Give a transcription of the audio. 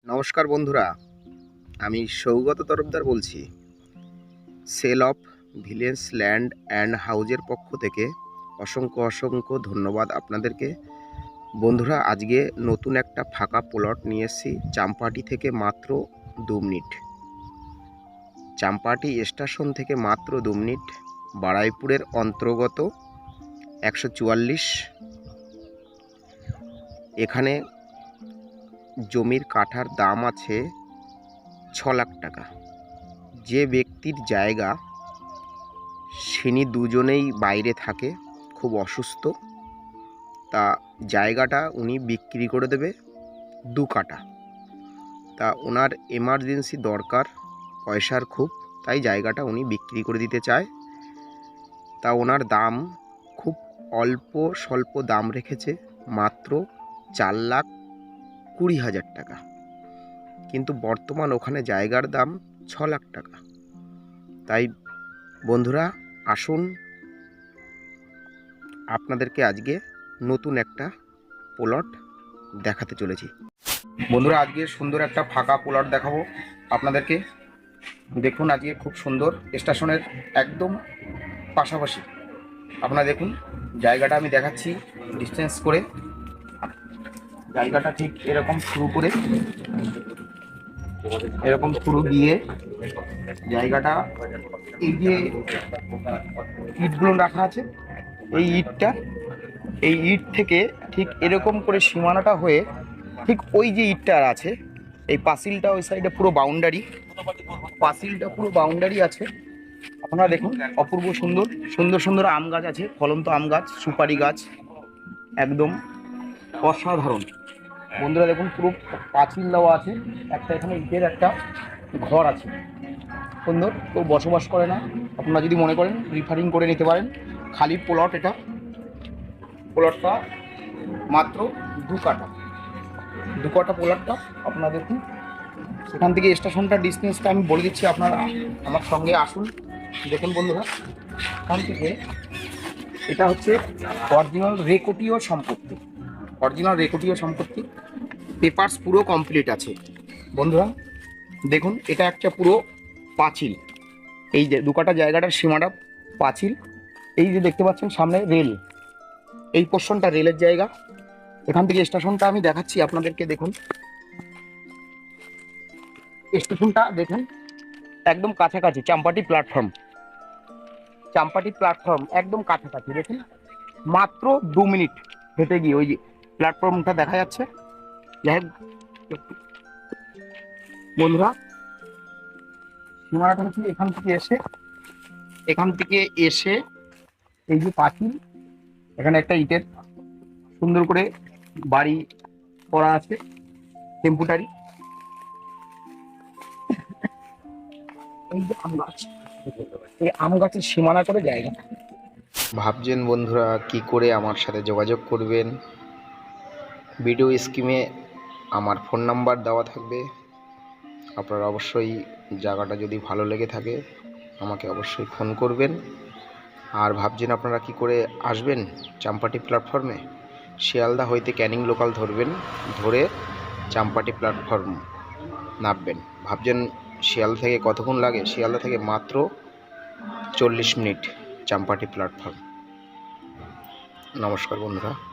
নমস্কার বন্ধুরা, আমি সৌগত তরফদার বলছি। Cell of village land and হাউজের পক্ষ থেকে অসংখ্য ধন্যবাদ আপনাদেরকে। বন্ধুরা, আজকে নতুন একটা ফাঁকা প্লট নিয়ে এসেছি চাম্পাহাটি থেকে মাত্র 2 মিনিট। চাম্পাহাটি স্টেশন থেকে মাত্র 2 মিনিট, বারুইপুরের অন্তর্গত 144। এখানে জমির কাঠার দাম আছে 6 লাখ টাকা। যে ব্যক্তির জায়গা, সিনি দুজনেই বাইরে থাকে, খুব অসুস্থ, তা জায়গাটা উনি বিক্রি করে দেবে 2 কাঠা। তা ওনার এমার্জেন্সি দরকার, পয়সার খুব, তাই জায়গাটা উনি বিক্রি করে দিতে চায়। তা ওনার দাম খুব স্বল্প দাম রেখেছে, মাত্র 4,20,000 টাকা। কিন্তু বর্তমান ওখানে জায়গার দাম 6 লাখ টাকা। তাই বন্ধুরা, আসুন আপনাদেরকে আজকে নতুন একটা প্লট দেখাতে চলেছি। বন্ধুরা, আজকে সুন্দর একটা ফাঁকা প্লট দেখাবো আপনাদেরকে। দেখুন, আজকে খুব সুন্দর, স্টেশনের একদম পাশাপাশি। আপনারা দেখুন, জায়গাটা আমি দেখাচ্ছি ডিস্টেন্স করে। জায়গাটা ঠিক এরকম শুরু করে, এরকম শুরু দিয়ে জায়গাটা, এই যে ইটগুলো রাখা আছে, এই ইট থেকে ঠিক এরকম করে সীমানাটা হয়ে ঠিক ওই যে ইটটা আছে, এই পাঁচিলটা ওই সাইডে পুরো বাউন্ডারি আছে। আপনারা দেখুন, অপূর্ব সুন্দর আম গাছ আছে, ফলন্ত আম গাছ, সুপারি গাছ, একদম অসাধারণ। বন্ধুরা দেখুন, পুরো পাঁচিল দেওয়া আছে। একটা এখানে ইটের একটা ঘর আছে, সুন্দর। কেউ বসবাস করে না, আপনারা যদি মনে করেন রিফারিং করে নিতে পারেন। খালি প্লট, প্লটটা মাত্র 2 কাঠা প্লটটা। আপনারা দেখুন, সেখান থেকে স্টেশনটা ডিস্টেন্সটা আমি বলে দিচ্ছি, আপনারা আমার সঙ্গে আসুন। দেখুন বন্ধুরা, এখান থেকে এটা হচ্ছে অরিজিনাল রেকর্ডীয় সম্পত্তি। পেপারস পুরো কমপ্লিট আছে। বন্ধুরা দেখুন, এটা একটা পুরো পাঁচিল। এই যে 2 কাঠা জায়গাটার সীমাটা পাঁচিল। এই যে দেখতে পাচ্ছেন সামনে রেল, এই পোর্শনটা রেলের জায়গা। এখান থেকে স্টেশনটা আমি দেখাচ্ছি আপনাদেরকে। দেখুন, স্টেশনটা দেখুন একদম কাছাকাছি, চাম্পাহাটি প্ল্যাটফর্ম একদম কাছাকাছি। দেখুন, মাত্র 2 মিনিট হেঁটে গিয়ে ওই যে প্ল্যাটফর্মটা দেখা যাচ্ছে। যাই হোক বন্ধুরা, সীমানাটা হচ্ছে এখান থেকে এসে এই যে পাঁচিল, এখানে একটা ইটের সুন্দর করে বাড়ি করা আছে, টেম্পোরারি। এই যে আম গাছের সীমানা করে জায়গা। ভাবছেন বন্ধুরা কি করে আমার সাথে যোগাযোগ করবেন? ভিডিও স্ক্রিনে আমার ফোন নাম্বার দেওয়া থাকবে। আপনারা অবশ্যই, জায়গাটা যদি ভালো লেগে থাকে আমাকে অবশ্যই ফোন করবেন। আর ভাবছেন আপনারা কি করে আসবেন চাম্পাহাটি প্ল্যাটফর্মে? শিয়ালদা হইতে ক্যানিং লোকাল ধরবেন, ধরে চাম্পাহাটি প্ল্যাটফর্ম নামবেন। ভাবছেন শিয়ালদা থেকে কতক্ষণ লাগে? শিয়ালদা থেকে মাত্র 40 মিনিট চাম্পাহাটি প্ল্যাটফর্ম। নমস্কার বন্ধুরা।